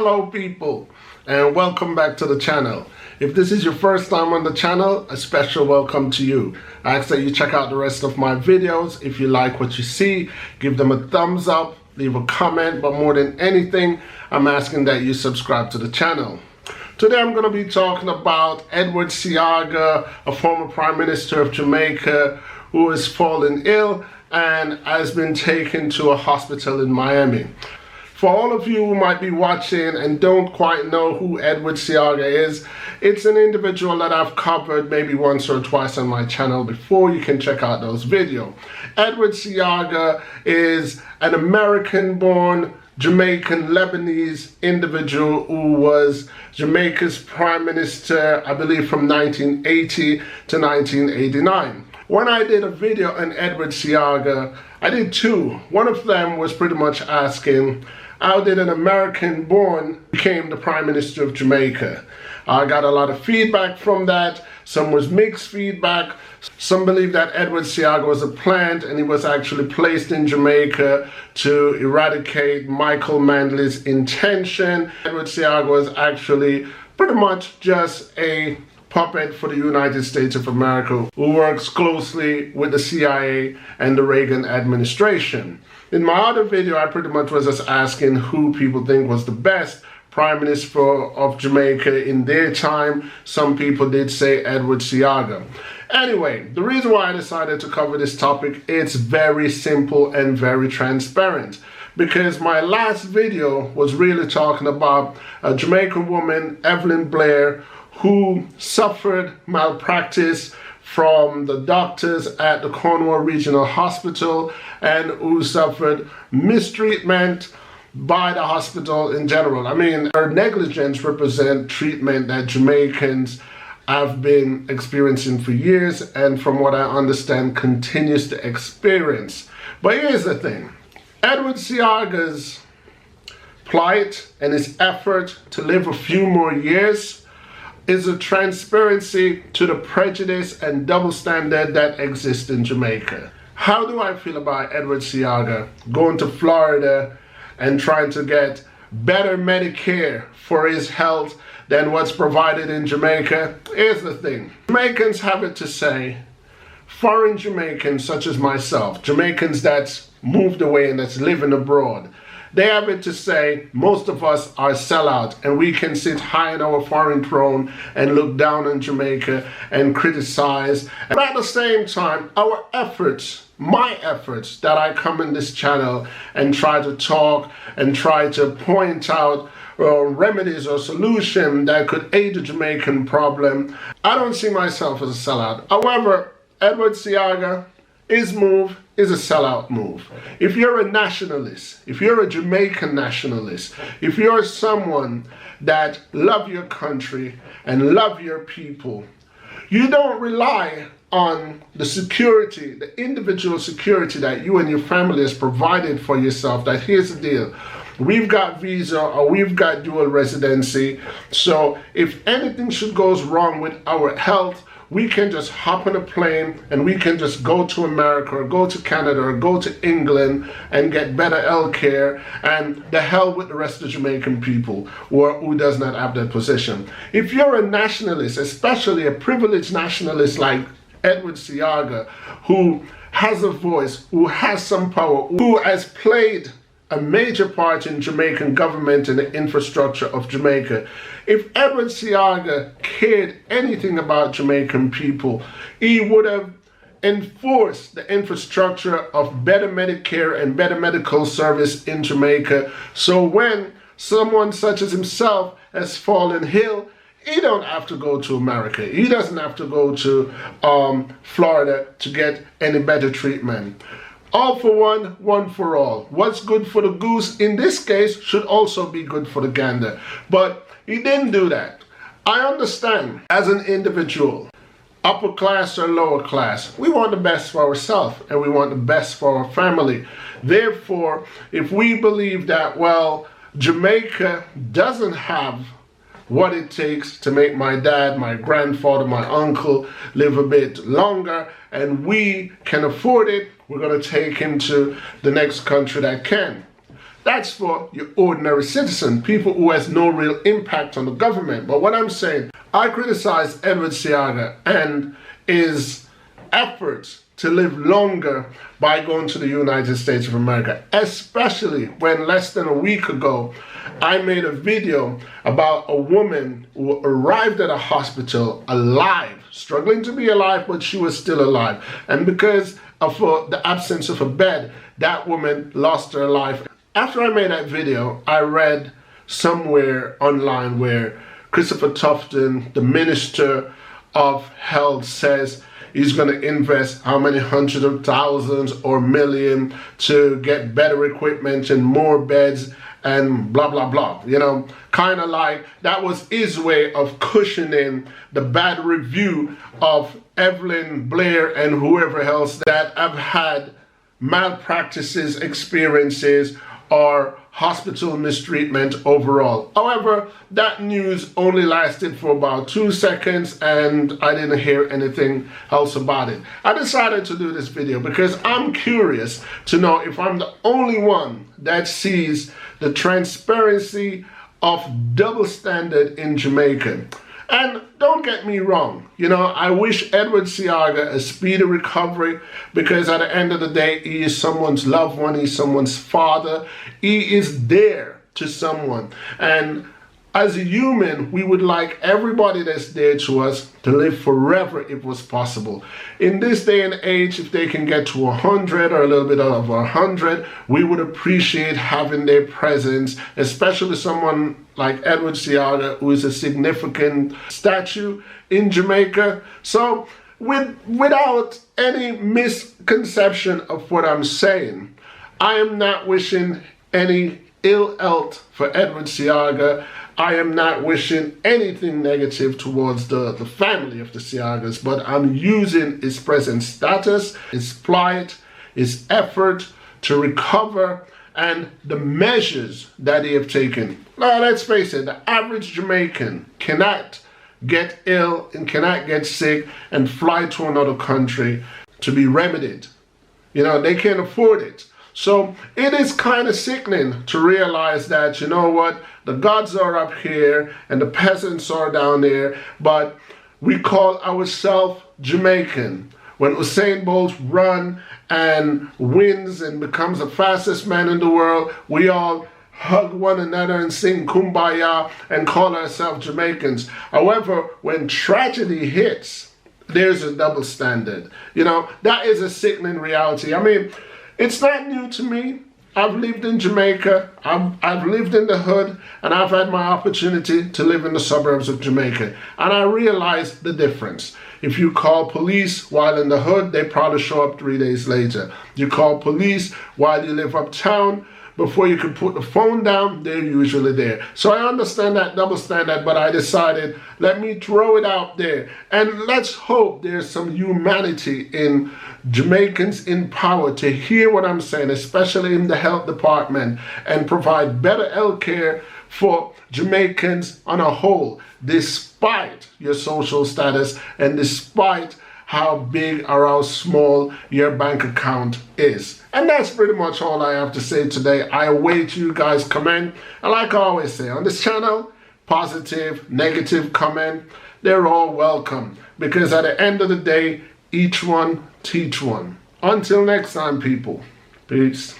Hello people, and welcome back to the channel. If this is your first time on the channel, a special welcome to you. I ask that you check out the rest of my videos. If you like what you see, give them a thumbs up, leave a comment, but more than anything, I'm asking that you subscribe to the channel. Today I'm going to be talking about Edward C Agra, a former Prime Minister of Jamaica who has fallen ill and has been taken to a hospital in Miami. For all of you who might be watching and don't quite know who Edward C Agra is, it's an individual that I've covered maybe once or twice on my channel before. You can check out those videos. Edward C Agra is an American-born Jamaican Lebanese individual who was Jamaica's Prime Minister, I believe, from 1980 to 1989. When I did a video on Edward C Agra, I did two. One of them was pretty much asking, how did an American-born became the Prime Minister of Jamaica? I got a lot of feedback from that. Some was mixed feedback. Some believe that Edward C Agra was a plant and he was actually placed in Jamaica to eradicate Michael Manley's intention. Edward C Agra was actually pretty much just a puppet for the United States of America who works closely with the CIA and the Reagan administration. In my other video, I pretty much was just asking who people think was the best Prime Minister of Jamaica in their time. Some people did say Edward C Agra. Anyway, the reason why I decided to cover this topic, it's very simple and very transparent. Because my last video was really talking about a Jamaican woman, Evelyn Blair, who suffered malpractice from the doctors at the Cornwall Regional Hospital and who suffered mistreatment by the hospital in general. I mean, her negligence represents treatment that Jamaicans have been experiencing for years and from what I understand continues to experience. But here's the thing. Edward C Agra's plight and his effort to live a few more years is a transparency to the prejudice and double standard that exists in Jamaica. How do I feel about Edward C Agra going to Florida and trying to get better Medicare for his health than what's provided in Jamaica? Here's the thing. Jamaicans have it to say, foreign Jamaicans such as myself, Jamaicans that's moved away and that's living abroad, they have it to say most of us are sellout and we can sit high in our foreign throne and look down on Jamaica and criticize. But at the same time, our efforts, my efforts that I come in this channel and try to talk and try to point out remedies or solutions that could aid the Jamaican problem, I don't see myself as a sellout. However, Edward C Agra, his move is a sellout move. If you're a nationalist, if you're a Jamaican nationalist, if you're someone that love your country and love your people, you don't rely on the security, the individual security that you and your family has provided for yourself. That here's the deal. We've got visa or we've got dual residency. So if anything should goes wrong with our health, we can just hop on a plane and we can just go to America or go to Canada or go to England and get better health care, and the hell with the rest of the Jamaican people who does not have that position. If you're a nationalist, especially a privileged nationalist like Edward C Agra, who has a voice, who has some power, who has played a major part in Jamaican government and the infrastructure of Jamaica. If Edward C Agra cared anything about Jamaican people, he would have enforced the infrastructure of better Medicare and better medical service in Jamaica. So when someone such as himself has fallen ill, he don't have to go to America. He doesn't have to go to Florida to get any better treatment. All for one, one for all. What's good for the goose in this case should also be good for the gander. But he didn't do that. I understand as an individual, upper class or lower class, we want the best for ourselves and we want the best for our family. Therefore, if we believe that, well, Jamaica doesn't have what it takes to make my dad, my grandfather, my uncle live a bit longer, and we can afford it, we're going to take him to the next country that can. That's for your ordinary citizen, people who has no real impact on the government. But what I'm saying, I criticize Edward C Agra and his efforts to live longer by going to the United States of America, especially when less than a week ago, I made a video about a woman who arrived at a hospital alive, struggling to be alive, but she was still alive. And because of the absence of a bed, that woman lost her life. After I made that video, I read somewhere online where Christopher Tufton, the Minister of Health, says he's going to invest how many hundreds of thousands or million to get better equipment and more beds and blah, blah, blah. You know, kind of like that was his way of cushioning the bad review of Evelyn Blair and whoever else that have had malpractices, experiences, or hospital mistreatment overall. However, that news only lasted for about 2 seconds and I didn't hear anything else about it. I decided to do this video because I'm curious to know if I'm the only one that sees the transparency of double standard in Jamaica. And don't get me wrong, you know, I wish Edward C Agra a speedy recovery, because at the end of the day, he is someone's loved one, he's someone's father, he is there to someone. And as a human, we would like everybody that's there to us to live forever if was possible. In this day and age, if they can get to 100 or a little bit over 100, we would appreciate having their presence, especially someone like Edward C Agra, who is a significant statue in Jamaica. So without any misconception of what I'm saying, I am not wishing any ill health for Edward C Agra. I am not wishing anything negative towards the family of the Seagas, but I'm using his present status, his plight, his effort to recover, and the measures that he have taken. Now, let's face it, the average Jamaican cannot get ill and cannot get sick and fly to another country to be remedied. You know, they can't afford it. So it is kind of sickening to realize that, you know what, the gods are up here and the peasants are down there, but we call ourselves Jamaican. When Usain Bolt runs and wins and becomes the fastest man in the world, we all hug one another and sing Kumbaya and call ourselves Jamaicans. However, when tragedy hits, there's a double standard. You know, that is a sickening reality. I mean, it's not new to me. I've lived in Jamaica, I've lived in the hood, and I've had my opportunity to live in the suburbs of Jamaica. And I realized the difference. If you call police while in the hood, they probably show up 3 days later. You call police while you live uptown, before you can put the phone down, they're usually there. So I understand that double standard, but I decided, let me throw it out there. And let's hope there's some humanity in Jamaicans in power to hear what I'm saying, especially in the health department, and provide better health care for Jamaicans on a whole, despite your social status and despite how big or how small your bank account is. And that's pretty much all I have to say today. I await you guys' comment. And like I always say on this channel, positive, negative comment, they're all welcome. Because at the end of the day, each one teach one. Until next time, people. Peace.